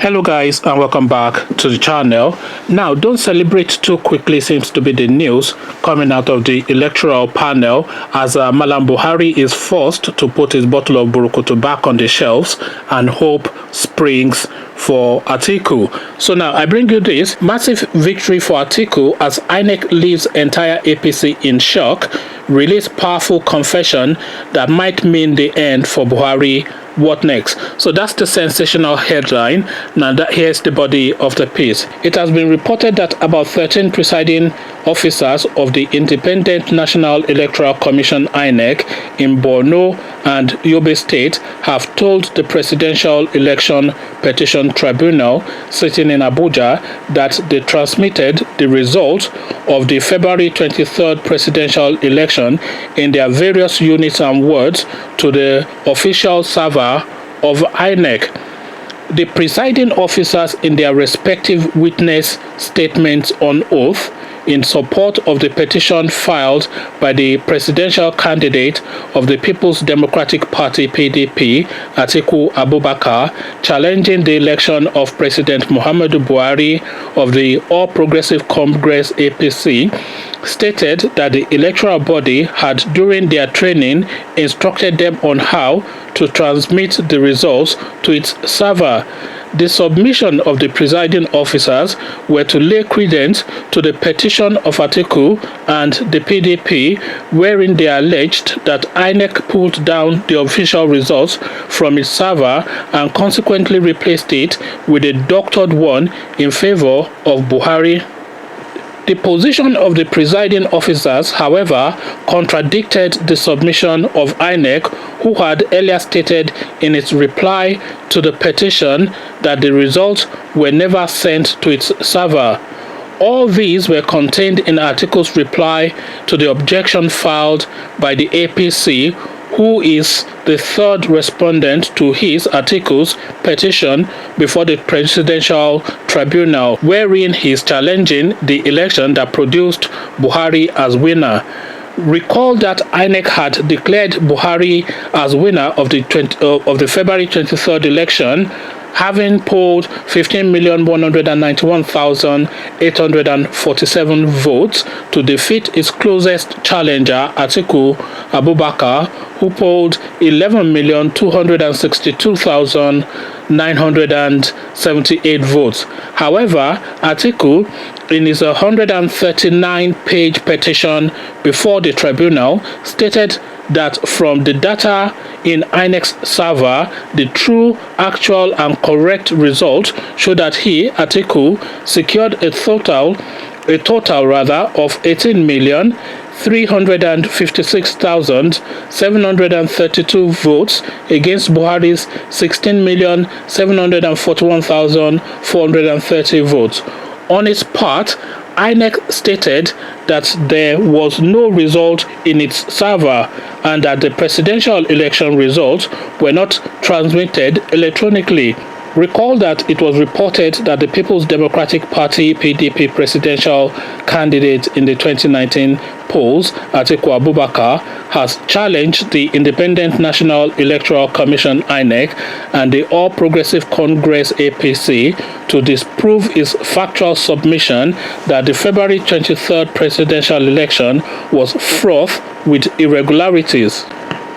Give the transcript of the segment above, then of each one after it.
Hello guys and welcome back to the channel. Now, don't celebrate too quickly seems to be the news coming out of the electoral panel as Malam Buhari is forced to put his bottle of Burukutu back on the shelves and hope springs for Atiku. So now I bring you this massive victory for Atiku as INEC leaves entire APC in shock, release powerful confession that might mean the end for Buhari. What next? So that's the sensational headline. Now here's the body of the piece. It has been reported that about 13 presiding officers of the Independent National Electoral Commission INEC in Borno and Yobe State have told the Presidential Election Petition Tribunal sitting in Abuja that they transmitted the result of the February 23rd presidential election in their various units and wards to the official server of INEC. The presiding officers in their respective witness statements on oath in support of the petition filed by the presidential candidate of the People's Democratic Party (PDP), Atiku Abubakar, challenging the election of President Muhammadu Buhari of the All Progressive Congress (APC), stated that the electoral body had during their training instructed them on how to transmit the results to its server. The submission of the presiding officers were to lay credence to the petition of Atiku and the PDP, wherein they alleged that INEC pulled down the official results from its server and consequently replaced it with a doctored one in favor of Buhari. The position of the presiding officers, however, contradicted the submission of INEC, who had earlier stated in its reply to the petition that the results were never sent to its server. All these were contained in Atiku's reply to the objection filed by the APC, who is the third respondent to his Atiku's petition before the Presidential Tribunal, wherein he is challenging the election that produced Buhari as winner. Recall that INEC had declared Buhari as winner of the February 23rd election, having polled 15,191,847 votes to defeat its closest challenger, Atiku Abubakar, who polled 11,262,978 votes. However, Atiku, in his 139-page petition before the tribunal, stated that from the data in INEC's server, the true, actual, and correct result showed that he, Atiku, secured a total of 18,356,732 votes against Buhari's 16,741,430 votes. On its part, INEC stated that there was no result in its server and that the presidential election results were not transmitted electronically. Recall that it was reported that the People's Democratic Party (PDP) presidential candidate in the 2019 polls, Atiku Abubakar, has challenged the Independent National Electoral Commission (INEC) and the All Progressive Congress (APC) to disprove his factual submission that the February 23rd presidential election was fraught with irregularities.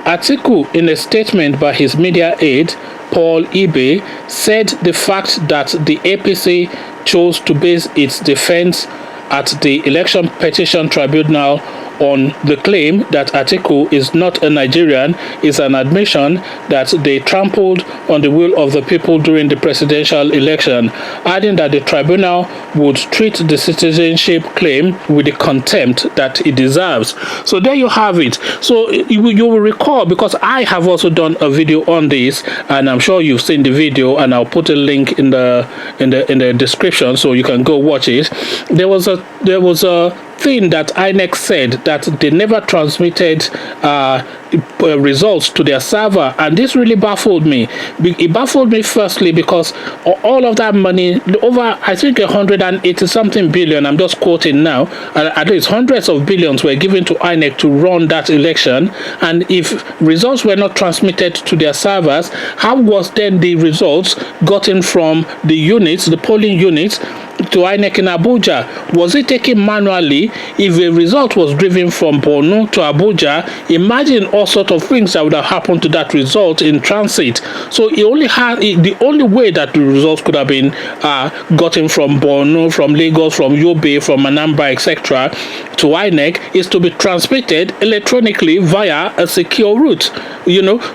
Atiku, in a statement by his media aide, Paul Ibe, said the fact that the APC chose to base its defense at the Election Petition Tribunal on the claim that Atiku is not a Nigerian is an admission that they trampled on the will of the people during the presidential election, adding that the tribunal would treat the citizenship claim with the contempt that it deserves. So there you have it. So you will recall, because I have also done a video on this, and I'm sure you've seen the video, and I'll put a link in the description so you can go watch it. There was a thing that INEC said, that they never transmitted results to their server, and this really baffled me. It baffled me firstly because all of that money, over I think 180 something billion, I'm just quoting now, at least hundreds of billions were given to INEC to run that election, and if results were not transmitted to their servers, how was then the results gotten from the units, the polling units, to INEC in Abuja? Was it taken manually? If a result was driven from Borno to Abuja, imagine all sorts of things that would have happened to that result in transit. So the only way that the results could have been gotten from Borno, from Lagos, from Yobe, from Anambra, etc., to INEC is to be transmitted electronically via a secure route.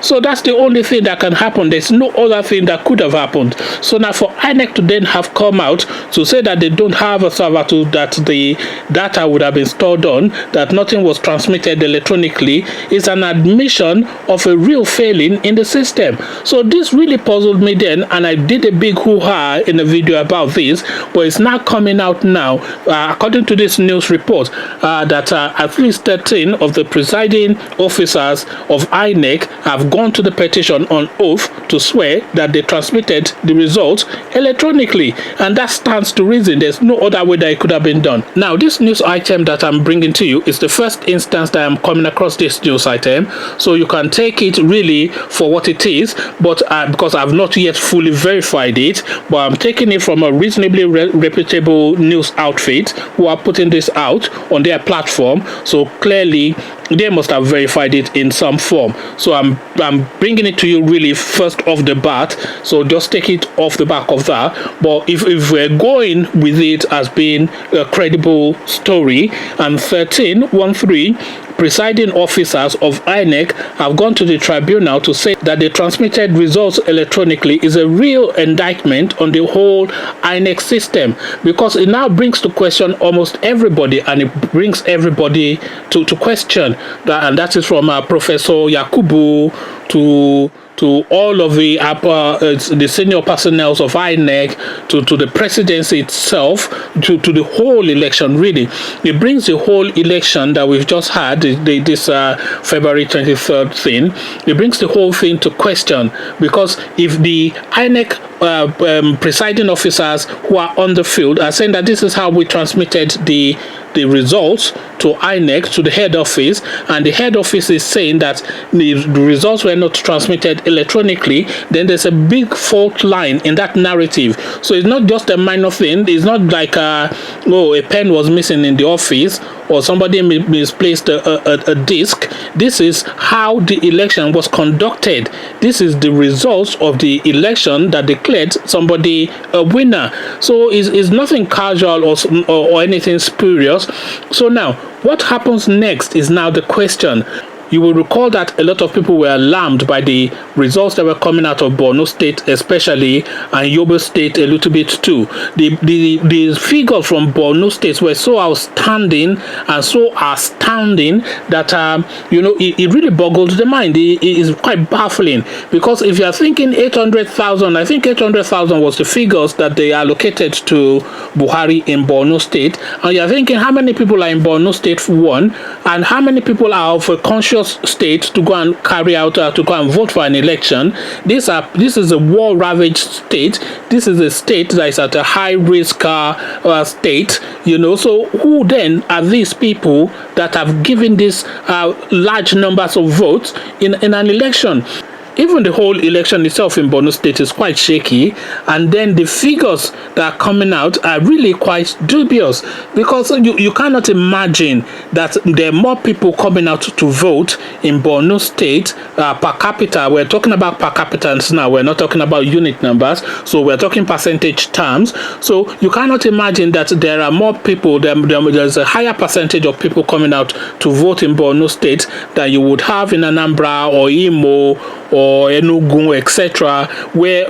So that's the only thing that can happen. There's no other thing that could have happened. So now for INEC to then have come out to say that they don't have a server that the data would have been stored on, that nothing was transmitted electronically, is an admission of a real failing in the system. So this really puzzled me then, and I did a big hoo-ha in a video about this, but it's now coming out now, according to this news report, that at least 13 of the presiding officers of INEC have gone to the petition on oath to swear that they transmitted the results electronically, and that stands to reason. There's no other way that it could have been done. Now, this news item that I'm bringing to you is the first instance that I'm coming across this news item, so you can take it really for what it is, but because I've not yet fully verified it, but I'm taking it from a reasonably reputable news outfit who are putting this out on their platform, so clearly they must have verified it in some form. So I'm bringing it to you really first off the bat, so just take it off the back of that. But if we're going with it as being a credible story, and 13 presiding officers of INEC have gone to the tribunal to say that the transmitted results electronically is a real indictment on the whole INEC system, because it now brings to question almost everybody, and it brings everybody to question that, and that is from Professor Yakubu to all of the senior personnel of INEC, to the presidency itself, to the whole election. Really, it brings the whole election that we've just had, this February 23rd thing. It brings the whole thing to question, because if the INEC presiding officers who are on the field are saying that this is how we transmitted the results to INEC, to the head office, and the head office is saying that the results were not transmitted electronically, then there's a big fault line in that narrative. So it's not just a minor thing. It's not like a pen was missing in the office, or somebody misplaced a disc. This is how the election was conducted. This is the results of the election that declared somebody a winner. So it's nothing casual or anything spurious. So now, what happens next is now the question. You will recall that a lot of people were alarmed by the results that were coming out of Borno State especially, and Yobe State a little bit too. The figures from Borno State were so outstanding and so astounding that it really boggled the mind. It is quite baffling, because if you are thinking 800,000, I think 800,000 was the figures that they allocated to Buhari in Borno State, and you are thinking how many people are in Borno State for one, and how many people are of a conscious state to go and carry out to go and vote for an election. This is a war-ravaged state. This is a state that is at a high-risk state. So who then are these people that have given these large numbers of votes in an election? Even the whole election itself in Borno State is quite shaky, and then the figures that are coming out are really quite dubious, because you cannot imagine that there are more people coming out to vote in Borno State per capita. We're talking about per capita now, we're not talking about unit numbers, so we're talking percentage terms. So you cannot imagine that there are more people, there's a higher percentage of people coming out to vote in Borno State than you would have in Anambra or Imo or Enugu, etc., where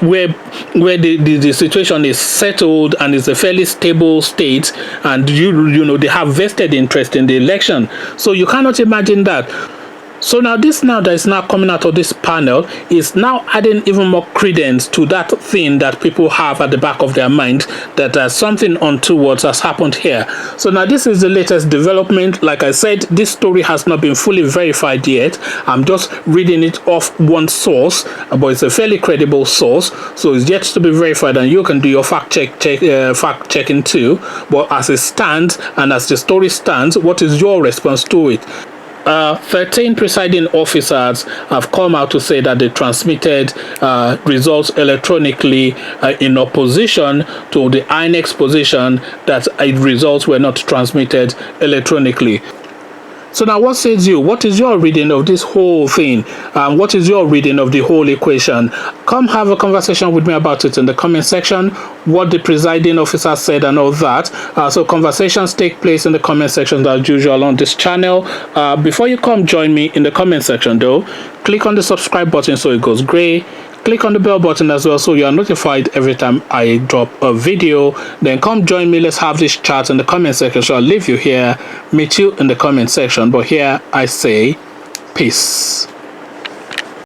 the situation is settled and is a fairly stable state, and they have vested interest in the election. So you cannot imagine that. So now this now that is now coming out of this panel is now adding even more credence to that thing that people have at the back of their mind, that something untoward has happened here. So now this is the latest development. Like I said, this story has not been fully verified yet. I'm just reading it off one source, but it's a fairly credible source, so it's yet to be verified, and you can do your fact checking too. But as it stands and as the story stands, what is your response to it? 13 presiding officers have come out to say that they transmitted results electronically in opposition to the INEC's position that results were not transmitted electronically. So now what says you? What is your reading of this whole thing? What is your reading of the whole equation? Come have a conversation with me about it in the comment section, what the presiding officer said and all that. So conversations take place in the comment section as usual on this channel. Before you come join me in the comment section though, click on the subscribe button so it goes gray. Click on the bell button as well so you are notified every time I drop a video. Then come join me. Let's have this chat in the comment section. So I'll leave you here, meet you in the comment section. But here I say peace.